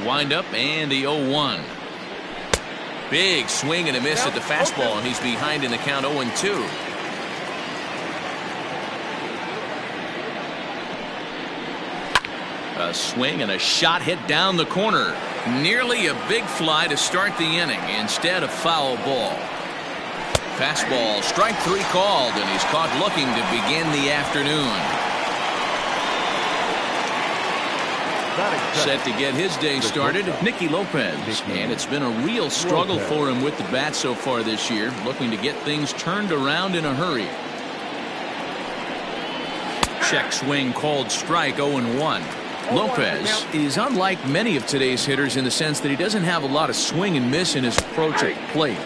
windup and the 0-1. Big swing and a miss at the fastball, and he's behind in the count 0-2. A swing and a shot hit down the corner. Nearly a big fly to start the inning. Instead, a foul ball. Fastball, strike 3 called, and he's caught looking to begin the afternoon. Set to get his day started, Nicky Lopez. And it's been a real struggle for him with the bat so far this year, looking to get things turned around in a hurry. Check swing called strike, 0-1. Lopez is unlike many of today's hitters in the sense that he doesn't have a lot of swing and miss in his approach at the plate.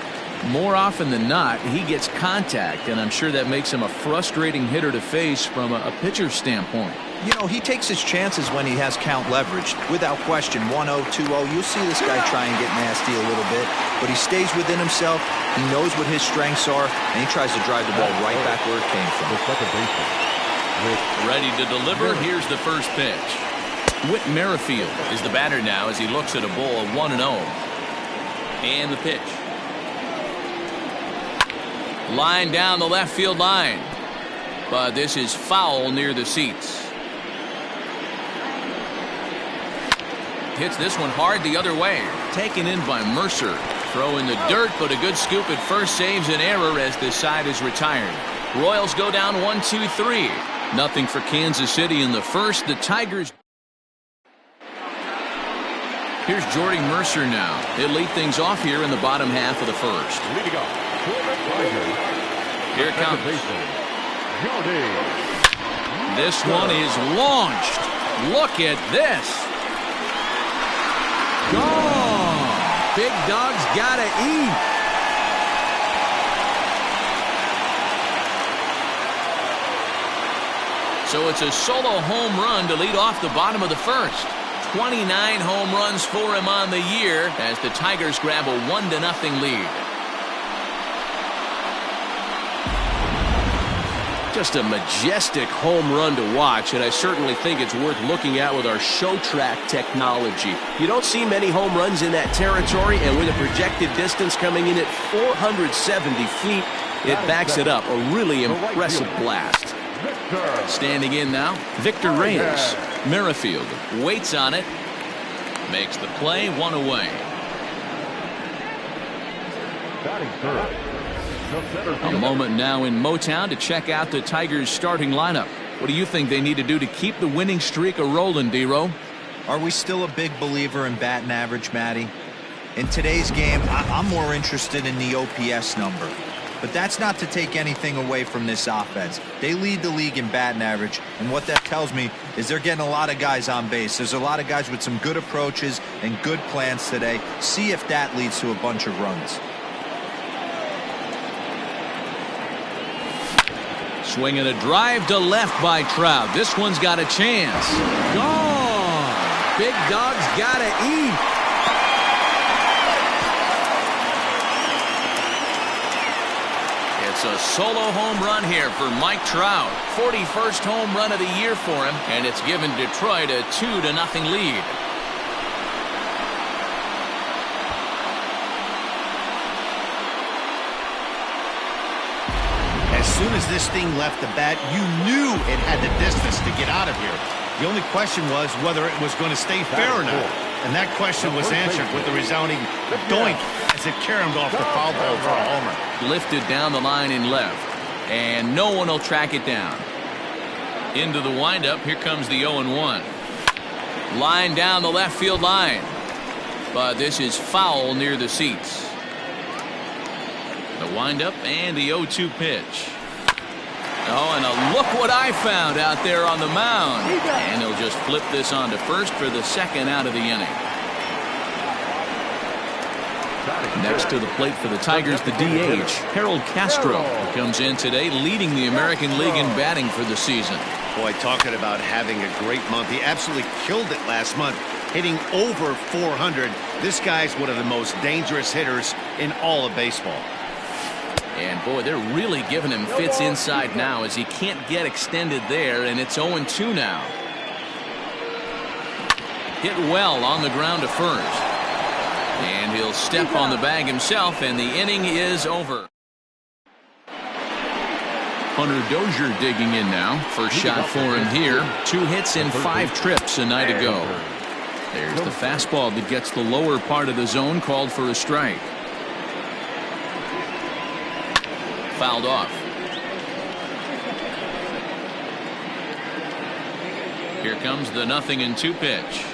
More often than not, he gets contact, and I'm sure that makes him a frustrating hitter to face from a pitcher's standpoint. You know, he takes his chances when he has count leveraged. Without question, 1-0, 2-0, you'll see this guy try and get nasty a little bit, but he stays within himself. He knows what his strengths are, and he tries to drive the ball right back where it came from. Ready to deliver. Here's the first pitch. Whit Merrifield is the batter now as he looks at a ball 1-0. And the pitch. Line down the left field line. But this is foul near the seats. Hits this one hard the other way. Taken in by Mercer. Throw in the dirt, but a good scoop at first saves an error as this side is retired. Royals go down 1-2-3. Nothing for Kansas City in the first. The Tigers. Here's Jordy Mercer now. He'll lead things off here in the bottom half of the first. Here it comes. This one is launched. Look at this. Gone. Big dog's gotta eat. So it's a solo home run to lead off the bottom of the first. 29 home runs for him on the year as the Tigers grab a 1-0 lead. Just a majestic home run to watch, and I certainly think it's worth looking at with our show track technology. You don't see many home runs in that territory, and with a projected distance coming in at 470 feet, it backs it up. A really impressive blast. Standing in now, Victor Reyes. Merrifield waits on it, makes the play, 1 away. A moment now in Motown to check out the Tigers starting lineup. What do you think they need to do to keep the winning streak a-rolling, D-Row? Are we still a big believer in batting average, Matty? In today's game, I'm more interested in the OPS number. But that's not to take anything away from this offense. They lead the league in batting average, and what that tells me is they're getting a lot of guys on base. There's a lot of guys with some good approaches and good plans today. See if that leads to a bunch of runs. Swinging a drive to left by Trout. This one's got a chance. Gone. Big dog's gotta eat. It's a solo home run here for Mike Trout. 41st home run of the year for him, and it's given Detroit a 2-0 lead. As soon as this thing left the bat, you knew it had the distance to get out of here. The only question was whether it was going to stay fair or not. And that question was answered with the resounding doink as it caromed off the foul ball for a homer. Lifted down the line in left, and no one will track it down. Into the windup, here comes the 0-1. Line down the left field line, but this is foul near the seats. The windup and the 0-2 pitch. Oh, and look what I found out there on the mound. And they'll just flip this on to first for the second out of the inning. Next to the plate for the Tigers, the DH, Harold Castro, who comes in today leading the American League in batting for the season. Boy, talking about having a great month. He absolutely killed it last month, hitting over 400. This guy's one of the most dangerous hitters in all of baseball. And boy, they're really giving him fits inside now as he can't get extended there, and it's 0-2 now. Hit well on the ground to first. And he'll step on the bag himself, and the inning is over. Hunter Dozier digging in now. First shot for him here. 2 hits in 5 trips a night ago. There's the fastball that gets the lower part of the zone, called for a strike. Fouled off. Here comes the 0-2 pitch.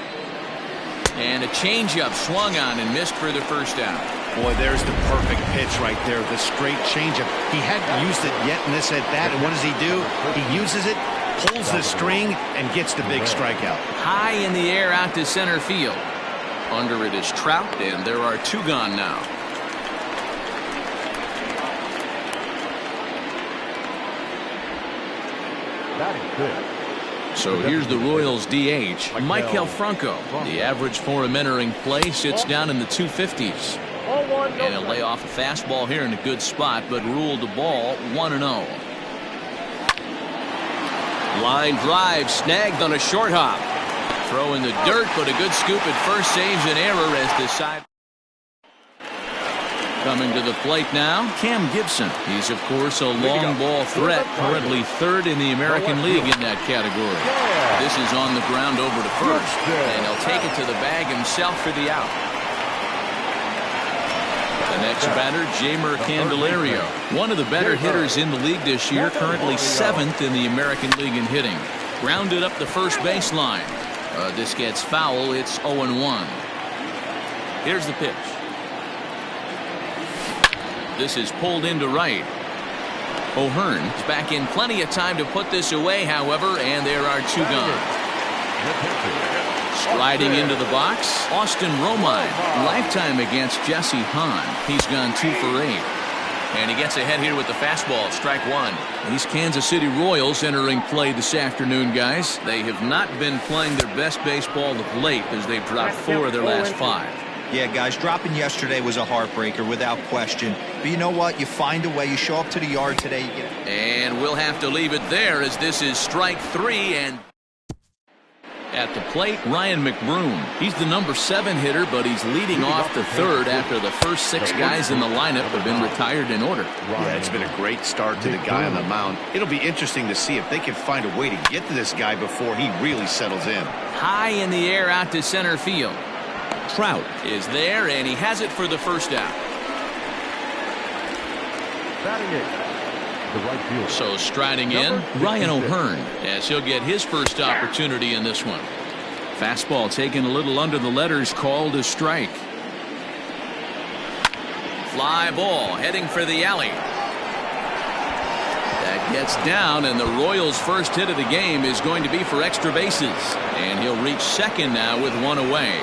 And a changeup swung on and missed for the first out. Boy, there's the perfect pitch right there. The straight changeup. He hadn't used it yet in this at-bat, and what does he do? He uses it, pulls the string, and gets the big strikeout. High in the air out to center field. Under it is Trout, and there are 2 gone now. Batting good. So here's the Royals DH, Maikel Franco. The average for him entering play sits down in the 250s. And he'll lay off a fastball here in a good spot, but ruled the ball 1-0. Line drive snagged on a short hop. Throw in the dirt, but a good scoop at first saves an error as the side. Coming to the plate now, Cam Gibson. He's, of course, a long ball threat, currently 3rd in the American League in that category. This is on the ground over to first, and he'll take it to the bag himself for the out. The next batter, Jeimer Candelario, one of the better hitters in the league this year, currently 7th in the American League in hitting. Grounded up the first baseline. This gets foul. It's 0-1. Here's the pitch. This is pulled into right. O'Hearn's back in plenty of time to put this away, however, and there are 2 gone. Striding into the box, Austin Romine. Lifetime against Jesse Hahn. He's gone 2 for 8. And he gets ahead here with the fastball, strike 1. These Kansas City Royals entering play this afternoon, guys. They have not been playing their best baseball of late as they've dropped 4 of their last 5. Yeah, guys, dropping yesterday was a heartbreaker without question. But you know what? You find a way. You show up to the yard today. You get... And we'll have to leave it there as this is strike 3. And at the plate, Ryan McBroom. He's the number 7 hitter, but he's leading off the 3rd after the first 6 guys in the lineup have been retired in order. Yeah, it's been a great start to the guy on the mound. It'll be interesting to see if they can find a way to get to this guy before he really settles in. High in the air out to center field. Trout is there, and he has it for the first out. The right field. So striding in, Ryan O'Hearn, as he'll get his first opportunity in this one. Fastball taken a little under the letters, called a strike. Fly ball heading for the alley. That gets down, and the Royals' first hit of the game is going to be for extra bases. And he'll reach second now with 1 away.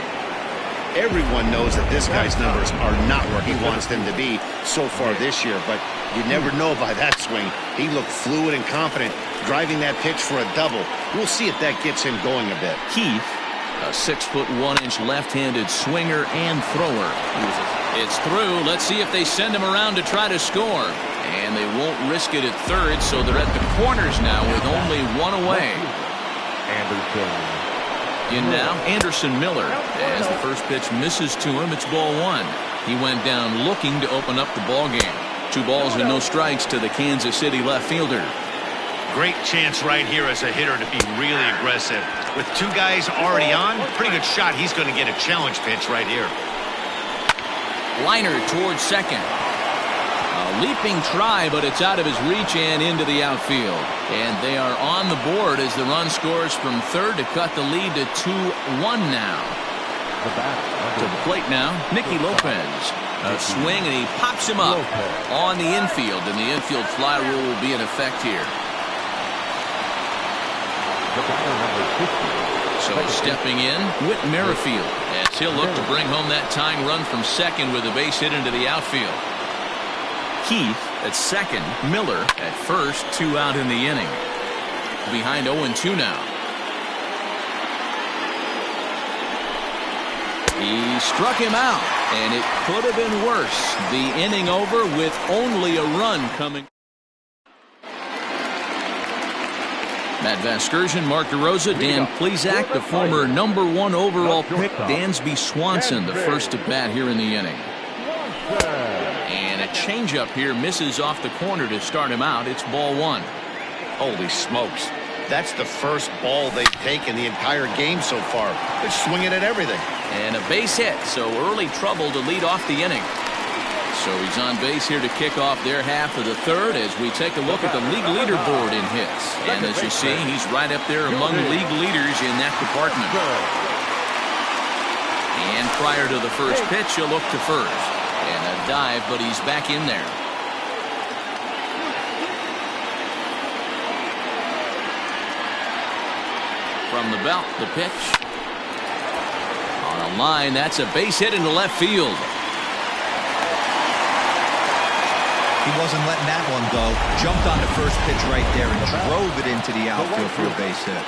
Everyone knows that this guy's numbers are not where he wants them to be so far this year, but you never know by that swing. He looked fluid and confident, driving that pitch for a double. We'll see if that gets him going a bit. Keith, a 6'1" left-handed swinger and thrower. It's through. Let's see if they send him around to try to score. And they won't risk it at 3rd, so they're at the corners now with only 1 away. In now, Anderson Miller. As the first pitch misses to him, it's ball 1. He went down looking to open up the ball game. 2 balls and no strikes to the Kansas City left fielder. Great chance right here as a hitter to be really aggressive. With 2 guys already on, pretty good shot. He's going to get a challenge pitch right here. Liner towards second. A leaping try, but it's out of his reach and into the outfield. And they are on the board as the run scores from 3rd to cut the lead to 2-1 now. To the plate now, Nicky Lopez. A swing, and he pops him up on the infield, and the infield fly rule will be in effect here. So stepping in, Whit Merrifield, as he'll look to bring home that tying run from second with a base hit into the outfield. Keith at second, Miller at first, 2 out in the inning. Behind 0-2 now. He struck him out, and it could have been worse. The inning over with only a run coming. Matt Vasgersian, Mark DeRosa, Dan Plesac, the former #1 overall pick, Dansby Swanson, the first to bat here in the inning. And a changeup here misses off the corner to start him out. It's ball 1. Holy smokes. That's the first ball they've taken the entire game so far. They're swinging at everything. And a base hit, so early trouble to lead off the inning. So he's on base here to kick off their half of the third as we take a look at the league leaderboard in hits. And as you see, he's right up there among league leaders in that department. And prior to the first pitch, he'll look to first. And a dive, but he's back in there. From the belt, the pitch. On a line, that's a base hit into left field. He wasn't letting that one go. Jumped on the first pitch right there and drove it into the outfield for a base hit.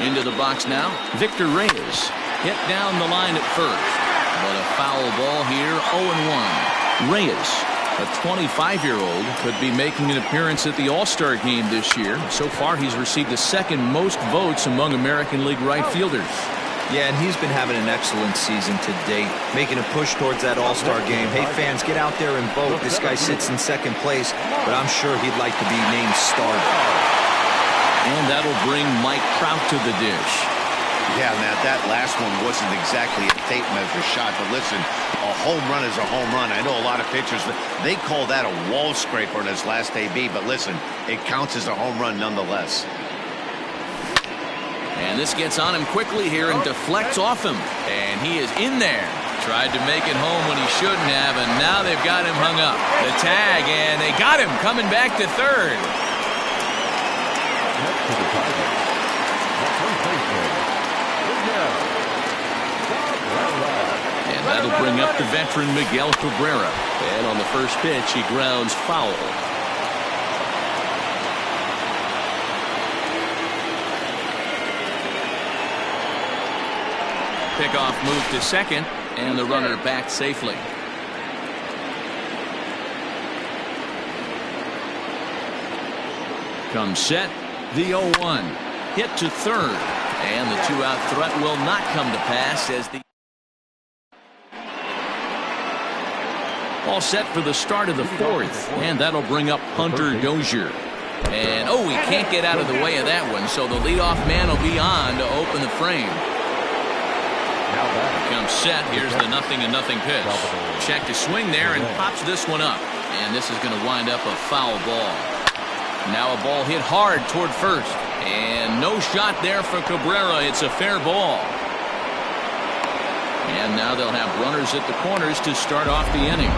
Into the box now, Victor Reyes. Hit down the line at first. But a foul ball here, 0-1. Reyes, a 25-year-old, could be making an appearance at the All-Star game this year. So far, he's received the second most votes among American League right fielders. Yeah, and he's been having an excellent season to date, making a push towards that All-Star game. Hey, fans, get out there and vote. This guy sits in second place, but I'm sure he'd like to be named starter. And that'll bring Mike Trout to the dish. Yeah, Matt, that last one wasn't exactly a tape measure shot, but listen, a home run is a home run. I know a lot of pitchers, they call that a wall scraper in his last AB, but listen, it counts as a home run nonetheless. And this gets on him quickly here and deflects off him. And he is in there. Tried to make it home when he shouldn't have, and now they've got him hung up. The tag, and they got him coming back to third. And that'll bring up the veteran Miguel Cabrera. And on the first pitch, he grounds foul. Pickoff move to second, and the runner back safely. Comes set, the 0-1. Hit to third, and the two-out threat will not come to pass as the all set for the start of the fourth, and that'll bring up Hunter Dozier. And oh, he can't get out of the way of that one, so the leadoff man will be on to open the frame. Comes set. Here's the 0-0 pitch. Check to swing there and pops this one up. And this is going to wind up a foul ball. Now a ball hit hard toward first. And no shot there for Cabrera. It's a fair ball. And now they'll have runners at the corners to start off the inning.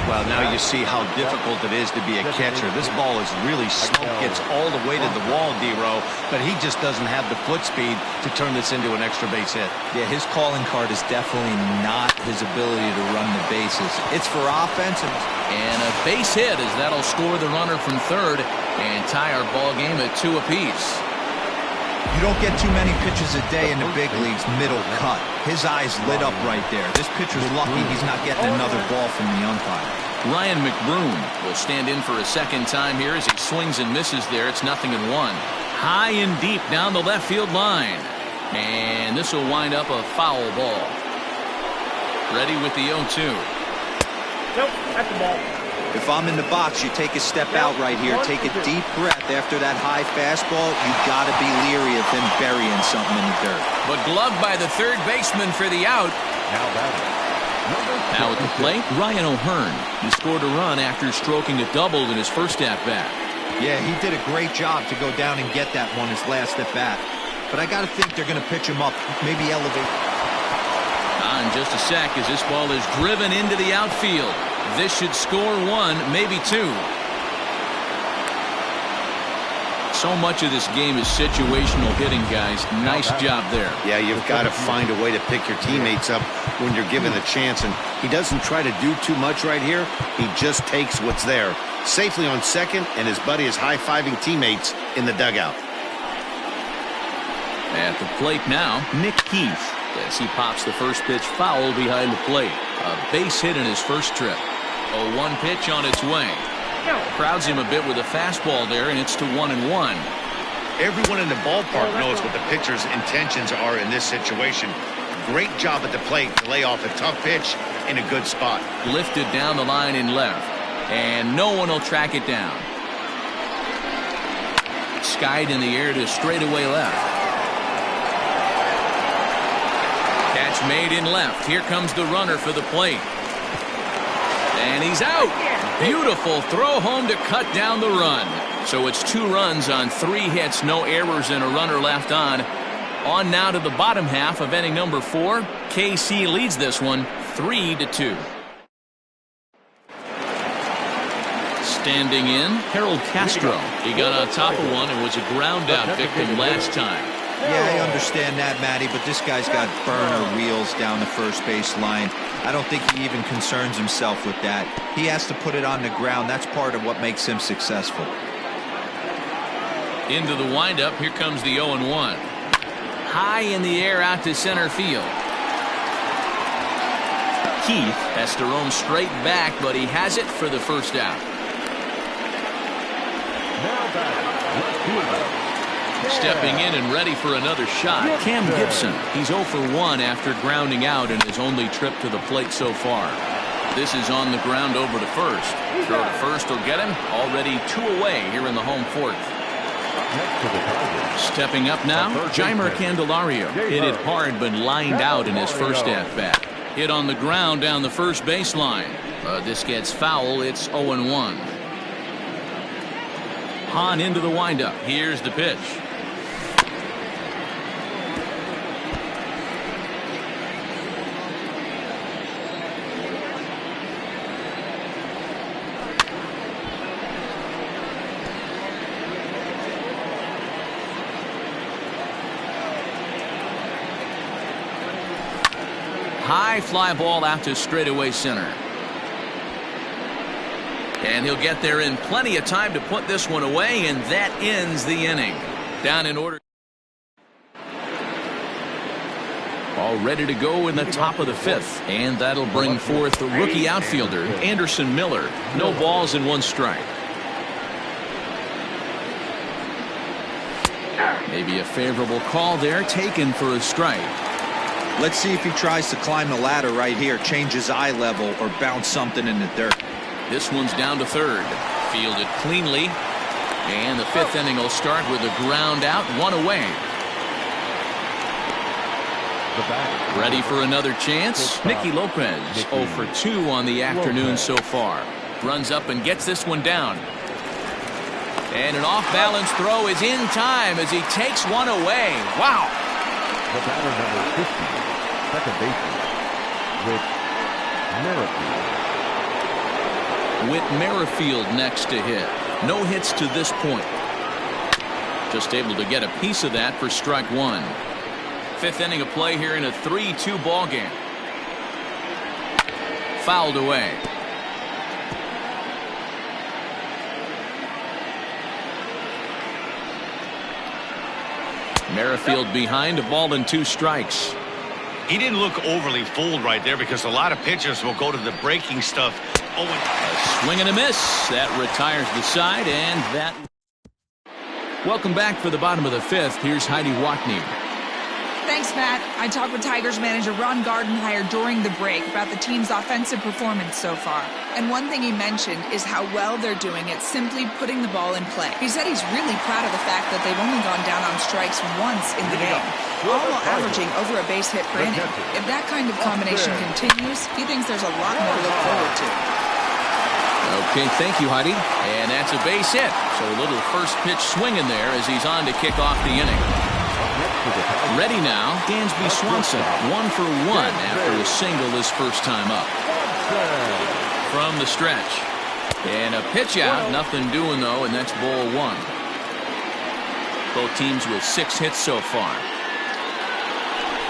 Well, now you see how difficult it is to be a catcher. This ball is really smoke, gets all the way to the wall, D-Row, but he just doesn't have the foot speed to turn this into an extra base hit. Yeah, his calling card is definitely not his ability to run the bases. It's for offense. And a base hit as that'll score the runner from third and tie our ball game at 2 apiece. You don't get too many pitches a day in the big leagues middle cut. His eyes lit up right there. This pitcher's lucky he's not getting another ball from the umpire. Ryan McBroom will stand in for a second time here as he swings and misses there. It's 0-1. High and deep down the left field line. And this will wind up a foul ball. Ready with the 0-2. Nope, at the ball. If I'm in the box, you take a step out right here. Take a deep breath after that high fastball. You got to be leery of him burying something in the dirt. But gloved by the third baseman for the out. Now at the plate, Ryan O'Hearn. He scored a run after stroking a double in his first at-bat. Yeah, he did a great job to go down and get that one his last at-bat. But I got to think they're going to pitch him up, maybe elevate. In just a sec as this ball is driven into the outfield. This should score 1, maybe 2. So much of this game is situational hitting, guys. Nice job there. Yeah, you've got to find a way to pick your teammates up when you're given the chance, and he doesn't try to do too much right here. He just takes what's there. Safely on second, and his buddy is high-fiving teammates in the dugout. At the plate now, Nick Keith, as he pops the first pitch foul behind the plate. A base hit in his first trip. 0-1 pitch on its way. Crowds him a bit with a fastball there, and it's to 1-1. Everyone in the ballpark knows what the pitcher's intentions are in this situation. Great job at the plate to lay off a tough pitch in a good spot. Lifted down the line in left, and no one will track it down. Skied in the air to straightaway left. Catch made in left. Here comes the runner for the plate. And he's out. Beautiful throw home to cut down the run. So it's 2 runs on 3 hits, no errors, and a runner left on. On now to the bottom half of inning number 4. KC leads this one 3-2. Standing in, Harold Castro. He got on top of one and was a ground out victim last time. Yeah, I understand that, Matty, but this guy's got burner wheels down the first base line. I don't think he even concerns himself with that. He has to put it on the ground. That's part of what makes him successful. Into the windup, here comes the 0-1. High in the air out to center field. Keith has to roam straight back, but he has it for the first out. Stepping in and ready for another shot, Cam Gibson. He's 0 for 1 after grounding out in his only trip to the plate so far. This is on the ground over to first. Throw to first will get him. Already 2 away here in the home 4th. Stepping up now, Jeimer Candelario. Hit it hard but lined out in his first at-bat. Hit on the ground down the first baseline. This gets foul. It's 0-1. Hahn into the windup. Here's the pitch. High fly ball out to straightaway center. And he'll get there in plenty of time to put this one away, and that ends the inning. Down in order. All ready to go in the top of the 5th, and that'll bring forth the rookie outfielder, Anderson Miller. No balls and 1 strike. Maybe a favorable call there, taken for a strike. Let's see if he tries to climb the ladder right here, change his eye level, or bounce something in the dirt. This one's down to third. Fielded cleanly. And the 5th inning will start with a ground out, 1 away. Ready for another chance? Nicky Lopez, 0 for 2 on the afternoon so far. Runs up and gets this one down. And an off-balance throw is in time as he takes one away. Wow! The batter number 50, second baseman, Whit Merrifield. Whit Merrifield next to hit. No hits to this point. Just able to get a piece of that for strike 1. 5th inning of play here in a 3-2 ball game. Fouled away. Merrifield behind, a ball and 2 strikes. He didn't look overly fooled right there because a lot of pitchers will go to the breaking stuff. Oh, a swing and a miss. That retires the side, and that. Welcome back for the bottom of the 5th. Here's Heidi Watney. Thanks, Matt. I talked with Tigers manager Ron Gardenhire during the break about the team's offensive performance so far. And one thing he mentioned is how well they're doing at simply putting the ball in play. He said he's really proud of the fact that they've only gone down on strikes once in the game, all while averaging over a base hit per inning. If that kind of combination continues, he thinks there's a lot more to look forward to. Okay, thank you, Heidi. And that's a base hit. So a little first pitch swing in there as he's on to kick off the inning. Ready now, Dansby Swanson, 1 for 1 after a single his first time up. From the stretch. And a pitch out, nothing doing though, and that's ball 1. Both teams with 6 hits so far.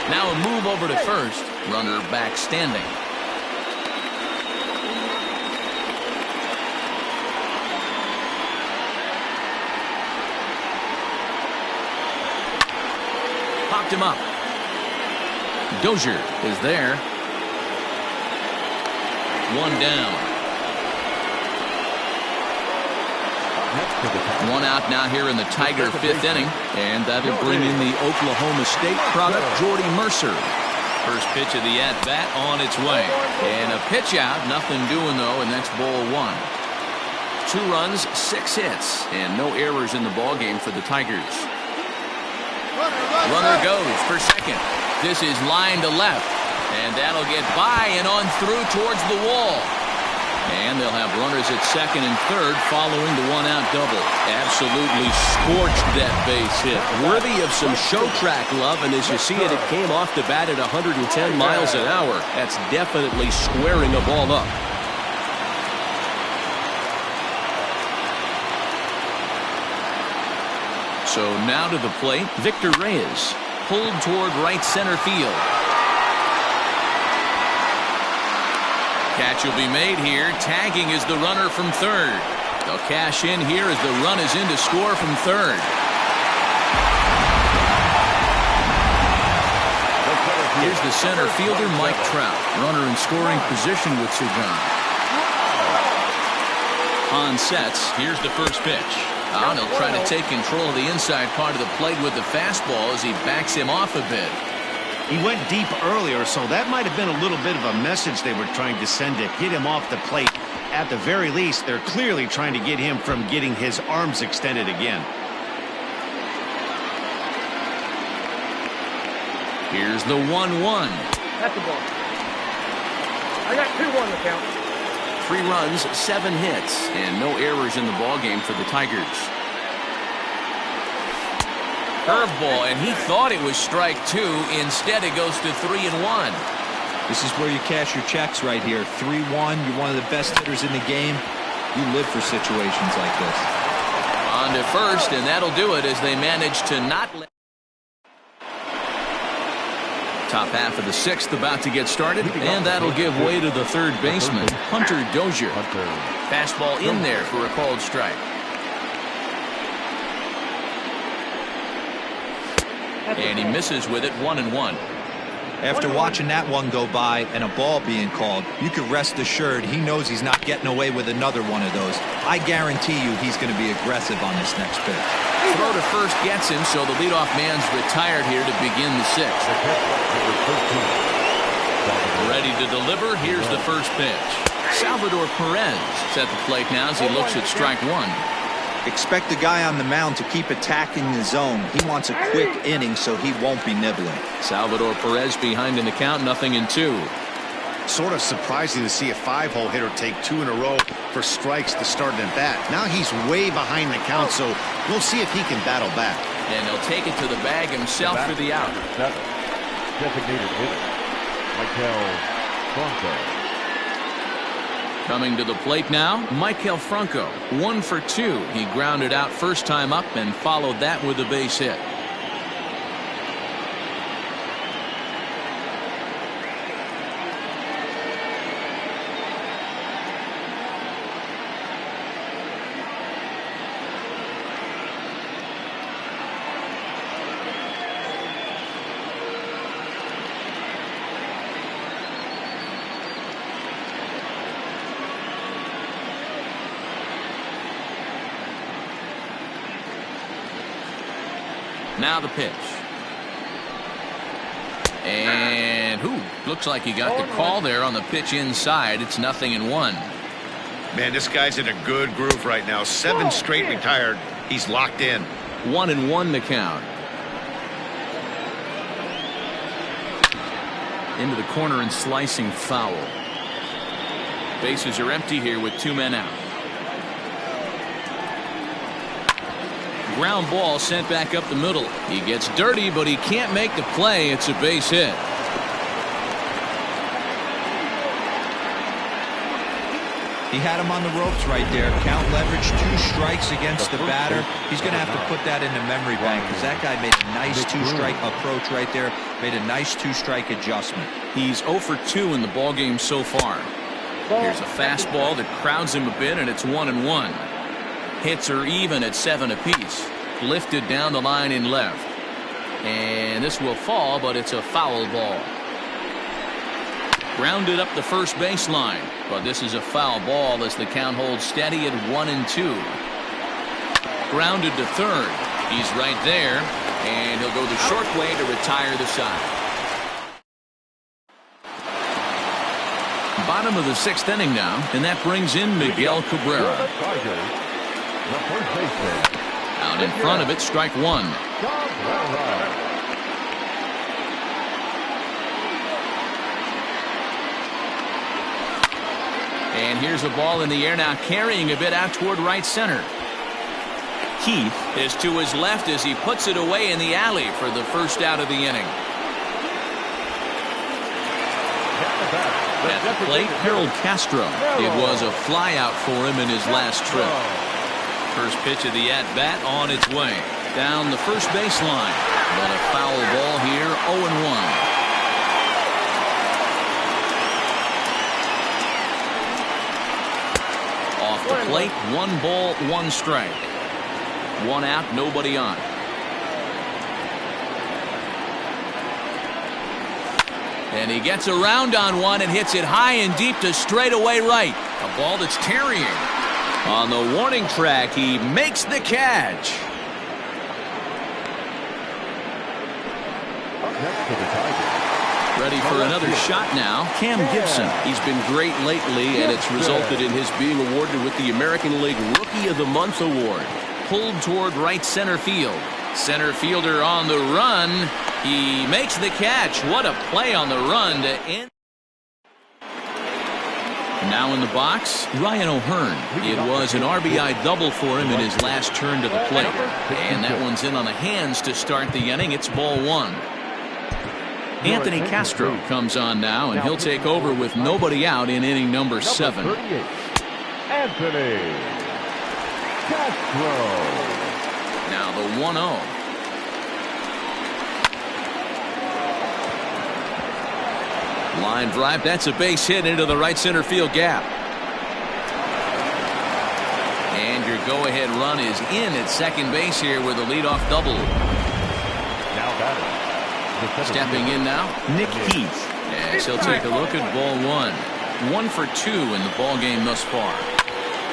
Now a move over to first, runner back standing. Popped him up. Dozier is there. 1 down. One out now here in the Tiger fifth inning, and that'll bring in the Oklahoma State product, Jordy Mercer. First pitch of the at-bat on its way. And a pitch out, nothing doing though, and that's ball one. 2 runs, 6 hits, and no errors in the ballgame for the Tigers. Runner goes for second. This is line to left, and that'll get by and on through towards the wall. And they'll have runners at second and third following the one-out double. Absolutely scorched that base hit. Worthy of some show track love, and as you see it, it came off the bat at 110 miles an hour. That's definitely squaring a ball up. So now to the plate, Victor Reyes, pulled toward right center field. Catch will be made here. Tagging is the runner from third. They'll cash in here as the run is in to score from third. Here's the center fielder, Mike Trout. Runner in scoring position with Sugan. On sets, here's the first pitch. And he'll try to take control of the inside part of the plate with the fastball as he backs him off a bit. He went deep earlier, so that might have been a little bit of a message they were trying to send to get him off the plate. At the very least, they're clearly trying to get him from getting his arms extended again. Here's the 1-1. That's the ball. I got 2-1 to count. 3 runs, 7 hits, and no errors in the ballgame for the Tigers. Curveball, and he thought it was strike 2. Instead, it goes to 3-1. This is where you cash your checks right here. 3-1. You're one of the best hitters in the game. You live for situations like this. On to first, and that'll do it as they manage to not let. Top half of the 6th about to get started, and that'll give way to the third baseman, Hunter Dozier. Fastball in there for a called strike. And he misses with it, 1-1. After watching that one go by and a ball being called, you can rest assured he knows he's not getting away with another one of those. I guarantee you he's going to be aggressive on this next pitch. Throw to first gets him, so the leadoff man's retired here to begin the 6th. Ready to deliver, here's the first pitch. Salvador Perez is at the plate now as he looks at strike 1. Expect the guy on the mound to keep attacking the zone. He wants a quick inning so he won't be nibbling. Salvador Perez behind in the count, 0-2. Sort of surprising to see a 5-hole hitter take 2 in a row for strikes to start an at-bat. Now he's way behind the count, so we'll see if he can battle back. And he'll take it to the bag himself for the out. Designated hitter, Maikel Franco. Coming to the plate now, Maikel Franco, 1 for 2. He grounded out first time up and followed that with a base hit. Now the pitch. And looks like he got the call there on the pitch inside. It's 0-1. Man, this guy's in a good groove right now. 7 straight retired. He's locked in. 1-1 the count. Into the corner and slicing foul. Bases are empty here with 2 men out. Ground ball sent back up the middle. He gets dirty, but he can't make the play. It's a base hit. He had him on the ropes right there. Count leverage, 2 strikes against the batter. He's going to have to put that in the memory bank because that guy made a nice 2-strike approach right there. Made a nice 2-strike adjustment. He's 0 for 2 in the ballgame so far. Here's a fastball that crowds him a bit, and it's 1-1. Hits are even at 7 apiece. Lifted down the line in left. And this will fall, but it's a foul ball. Grounded up the first baseline, but this is a foul ball as the count holds steady at 1-2. Grounded to third. He's right there, and he'll go the short way to retire the side. Bottom of the 6th inning now, and that brings in Miguel Cabrera. Out in front of it, strike one. And here's a ball in the air now, carrying a bit out toward right center. Keith is to his left as he puts it away in the alley for the first out of the inning. At the plate, Harold Castro. It was a flyout for him in his last trip. First pitch of the at-bat on its way. Down the first baseline. But a foul ball here, 0-1. Off the plate, 1 ball, 1 strike. 1 out, nobody on. And he gets around on one and hits it high and deep to straightaway right. A ball that's carrying. On the warning track, he makes the catch. Ready for another shot now, Cam Gibson. He's been great lately, and it's resulted in his being awarded with the American League Rookie of the Month award. Pulled toward right center field. Center fielder on the run. He makes the catch. What a play on the run to end. Now in the box, Ryan O'Hearn. It was an RBI double for him in his last turn to the plate. And that one's in on the hands to start the inning. It's ball 1. Anthony Castro comes on now, and he'll take over with nobody out in inning number 7. Anthony Castro. Now the 1-0. Line drive. That's a base hit into the right center field gap. And your go-ahead run is in at second base here with a leadoff double. Now batting. Stepping in now, Nick Heath. As he'll take a look at ball 1. 1 for 2 in the ball game thus far.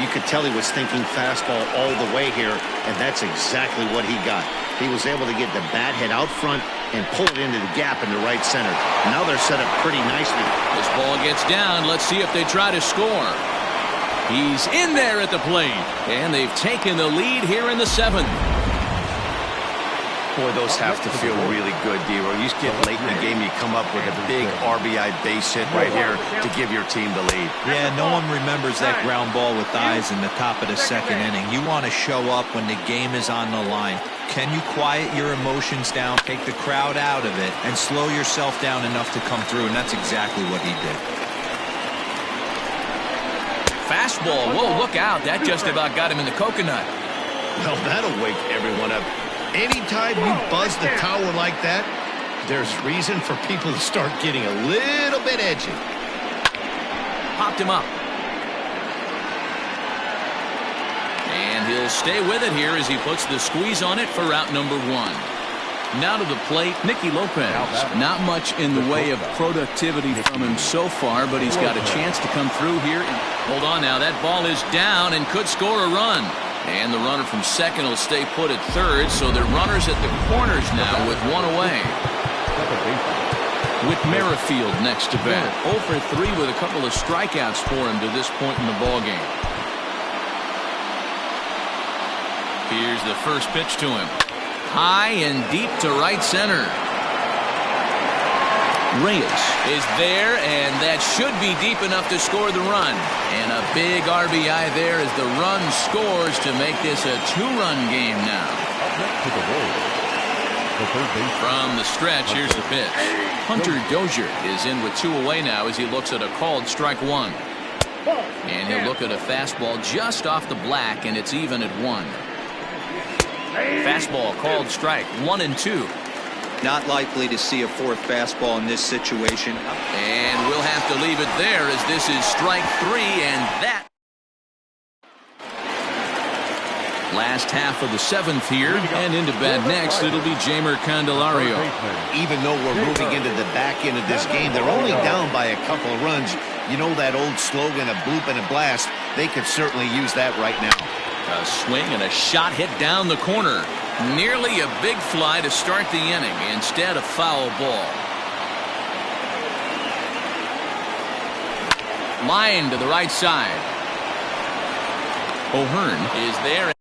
You could tell he was thinking fastball all the way here, and that's exactly what he got. He was able to get the bat head out front and pull it into the gap in the right center. Now they're set up pretty nicely. This ball gets down. Let's see if they try to score. He's in there at the plate, and they've taken the lead here in the 7th. Boy, those have to feel really good, D-Roy. You get late in the game, you come up with a big RBI base hit right here to give your team the lead. Yeah, no one remembers that ground ball with eyes in the top of the 2nd inning. You want to show up when the game is on the line. Can you quiet your emotions down, take the crowd out of it, and slow yourself down enough to come through? And that's exactly what he did. Fastball. Whoa, look out. That just about got him in the coconut. Well, that'll wake everyone up. Anytime you buzz the tower like that, there's reason for people to start getting a little bit edgy. Popped him up. And he'll stay with it here as he puts the squeeze on it for route number 1. Now to the plate, Nicky Lopez. Not much in the way of productivity from him so far, but he's got a chance to come through here. Hold on now, that ball is down and could score a run. And the runner from second will stay put at third, so they're runners at the corners now with 1 away. With Merrifield next to bat. 0 for 3 with a couple of strikeouts for him to this point in the ballgame. Here's the first pitch to him. High and deep to right center. Reyes is there, and that should be deep enough to score the run. And a big RBI there as the run scores to make this a 2-run game now. From the stretch, here's the pitch. Hunter Dozier is in with 2 away now as he looks at a called strike 1. And he'll look at a fastball just off the black, and it's even at 1. Fastball called strike 1 and 2. Not likely to see a 4th fastball in this situation. And we'll have to leave it there as this is strike 3, and that. Last half of the 7th here, and into bat next, it'll be Jeimer Candelario. Even though we're moving into the back end of this game, they're only down by a couple of runs. You know that old slogan, a bloop and a blast? They could certainly use that right now. A swing and a shot hit down the corner. Nearly a big fly to start the inning. Instead, a foul ball. Line to the right side. O'Hearn is there.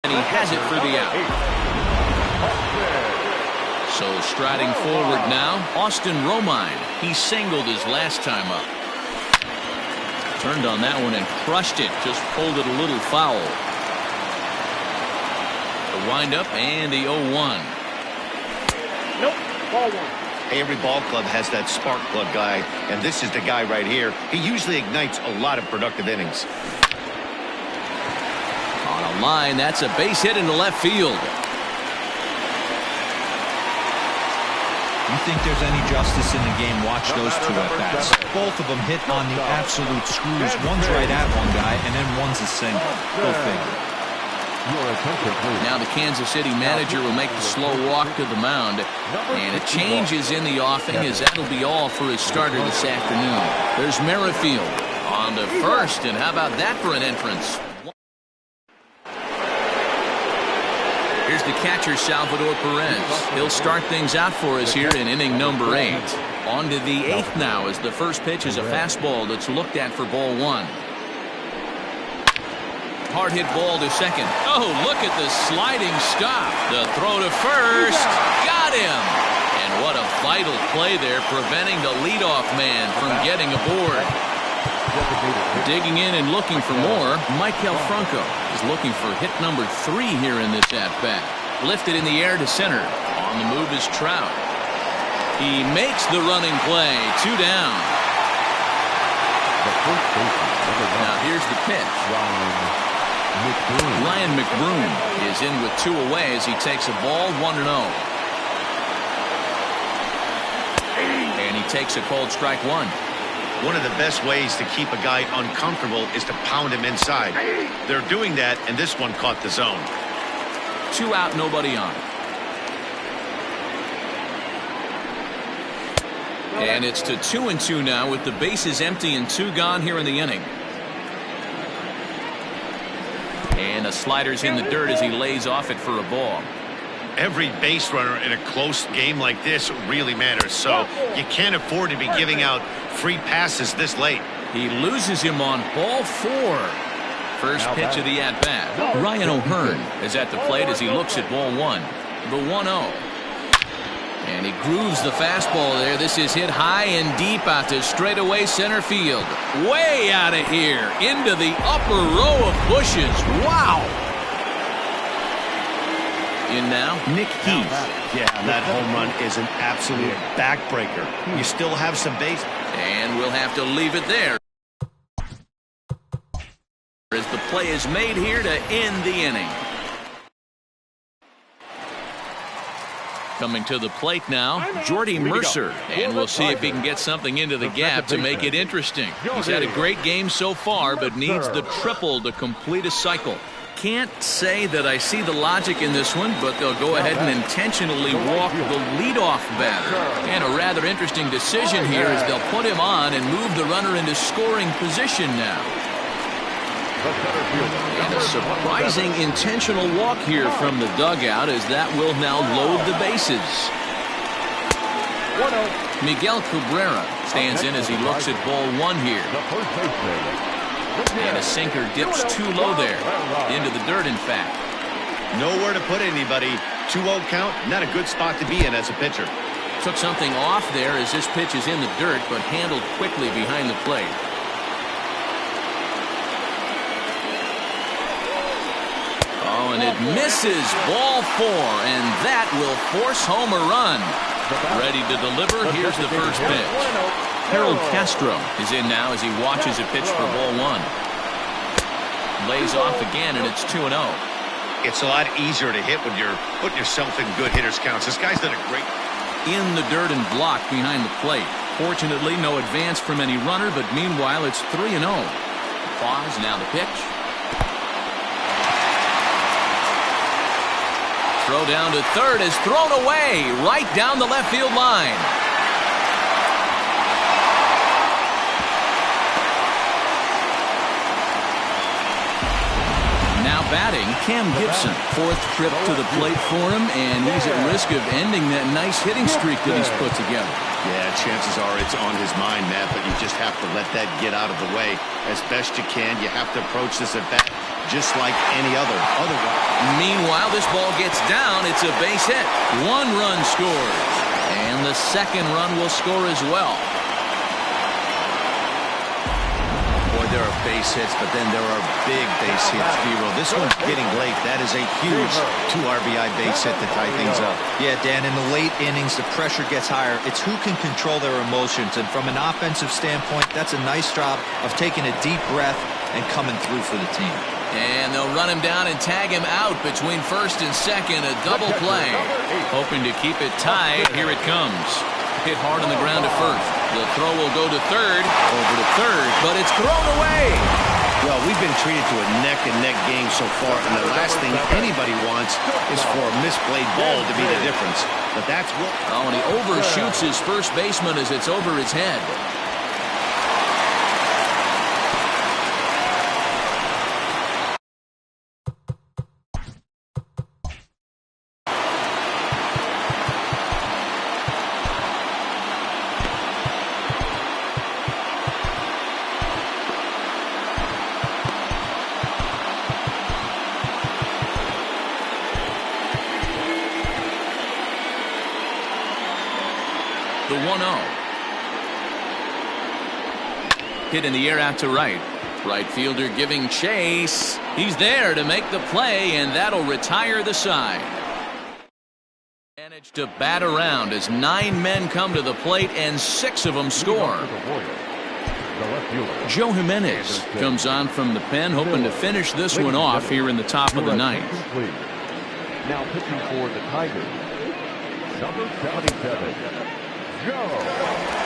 And he has it for the out. So striding forward now, Austin Romine. He singled his last time up. Turned on that one and crushed it. Just pulled it a little foul. The windup and the 0-1. Nope, ball one. Every ball club has that spark plug guy, and this is the guy right here. He usually ignites a lot of productive innings. On a line, that's a base hit into left field. You think there's any justice in the game, watch those two at-bats. Both of them hit on the absolute screws. One's right at one guy, and then one's a single. Go figure. Now the Kansas City manager will make the slow walk to the mound. And a change is in the offing, as that'll be all for his starter this afternoon. There's Merrifield on to first, and how about that for an entrance? Here's the catcher, Salvador Perez. He'll start things out for us here in inning number 8. On to the 8th now, as the first pitch is a fastball that's looked at for ball 1. Hard hit ball to second. Oh, look at the sliding stop. The throw to first. Got him. And what a vital play there, preventing the leadoff man from getting aboard. Digging in and looking for more, Maikel Franco is looking for hit number 3 here in this at-bat. Lifted in the air to center. On the move is Trout. He makes the running play. 2 down. Now here's the pitch. Ryan McBroom is in with 2 away as he takes a ball 1-0. And he takes a called strike 1. One of the best ways to keep a guy uncomfortable is to pound him inside. They're doing that, and this one caught the zone. 2 out, nobody on. And it's to 2-2 now with the bases empty and 2 gone here in the inning. And the slider's in the dirt as he lays off it for a ball. Every base runner in a close game like this really matters, so you can't afford to be giving out free passes this late. He loses him on ball 4. First pitch of the at-bat. Ryan O'Hearn is at the plate as he looks at ball 1. The 1-0. And he grooves the fastball there. This is hit high and deep out to straightaway center field. Way out of here into the upper row of bushes. Wow. In now, Nick Heath. Yeah, that home run is an absolute backbreaker. You still have some base. And we'll have to leave it there. As the play is made here to end the inning. Coming to the plate now, Jordy Mercer, and we'll see if he can get something into the gap to make it interesting. He's had a great game so far, but needs the triple to complete a cycle. Can't say that I see the logic in this one, but they'll go ahead and intentionally walk the leadoff batter. And a rather interesting decision here is they'll put him on and move the runner into scoring position now. And a surprising intentional walk here from the dugout, as that will now load the bases. Miguel Cabrera stands in as he looks at ball one here. And a sinker dips too low there. Into the dirt, in fact. Nowhere to put anybody. 2-0 count, not a good spot to be in as a pitcher. Took something off there as this pitch is in the dirt, but handled quickly behind the plate. Oh, and it misses. Ball 4, and that will force home a run. Ready to deliver. Here's the first pitch. Harold Castro is in now as he watches a pitch for ball 1. Lays off again, and it's 2-0. It's a lot easier to hit when you're putting yourself in good hitters' counts. This guy's done a great... In the dirt and blocked behind the plate. Fortunately, no advance from any runner, but meanwhile, it's 3-0. Pause, now the pitch. Throw down to third is thrown away right down the left field line. Now batting, Cam Gibson. Fourth trip to the plate for him, and he's at risk of ending that nice hitting streak that he's put together. Yeah, chances are it's on his mind, Matt, but you just have to let that get out of the way as best you can. You have to approach this at bat just like any other. Otherwise. Meanwhile, this ball gets down. It's a base hit. 1 run scores. And the second run will score as well. Boy, there are base hits, but then there are big base hits, Vero. This one's getting late. That is a huge 2 RBI base hit to tie things up. Yeah, Dan, in the late innings, the pressure gets higher. It's who can control their emotions. And from an offensive standpoint, that's a nice job of taking a deep breath and coming through for the team. And they'll run him down and tag him out between first and second. A double play. Hoping to keep it tied. Here it comes. Hit hard on the ground to first. The throw will go to third. Over to third, but it's thrown away. Well, we've been treated to a neck-and-neck game so far, and the last thing anybody wants is for a misplayed ball to be the difference. But that's what... Oh, and he overshoots his first baseman as it's over his head. The 1-0. Hit in the air out to right. Right fielder giving chase. He's there to make the play, and that'll retire the side. Managed to bat around as 9 men come to the plate, and 6 of them score. Joe Jimenez comes on from the pen, hoping to finish this one off here in the top of the 9th. Now pitching for the Tigers, number 77. Joe Jimenez.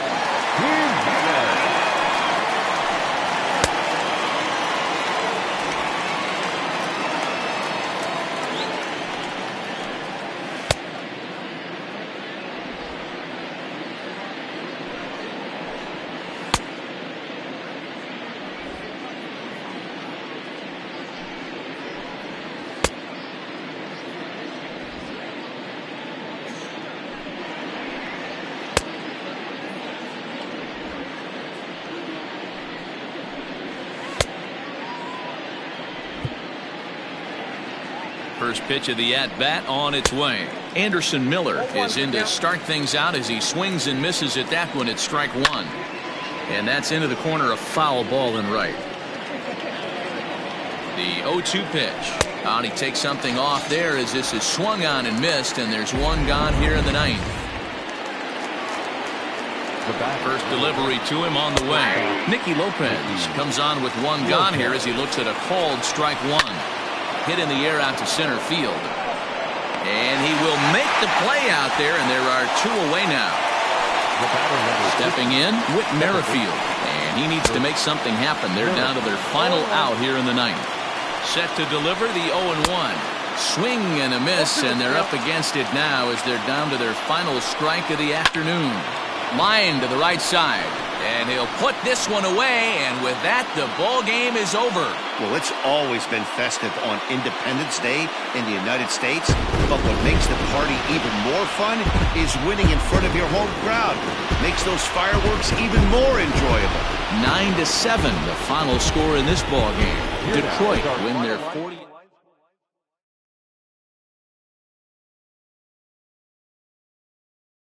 First pitch of the at-bat on its way. Anderson Miller is in to start things out as he swings and misses at that one at strike 1. And that's into the corner, a foul ball and right. The 0-2 pitch. And he takes something off there as this is swung on and missed, and there's one gone here in the 9th. The batter. First delivery to him on the way. Nicky Lopez comes on with one gone here as he looks at a called strike one. Hit in the air out to center field. And he will make the play out there, and there are two away now. The batter number Stepping in, Whit Merrifield. And he needs to make something happen. They're down to their final out here in the ninth. Set to deliver the 0-1. Swing and a miss, and they're up against it now as they're down to their final strike of the afternoon. Line to the right side, and he'll put this one away, and with that, the ball game is over. Well, it's always been festive on Independence Day in the United States, but what makes the party even more fun is winning in front of your home crowd. Makes those fireworks even more enjoyable. 9-7, the final score in this ball game. Detroit win their 40th.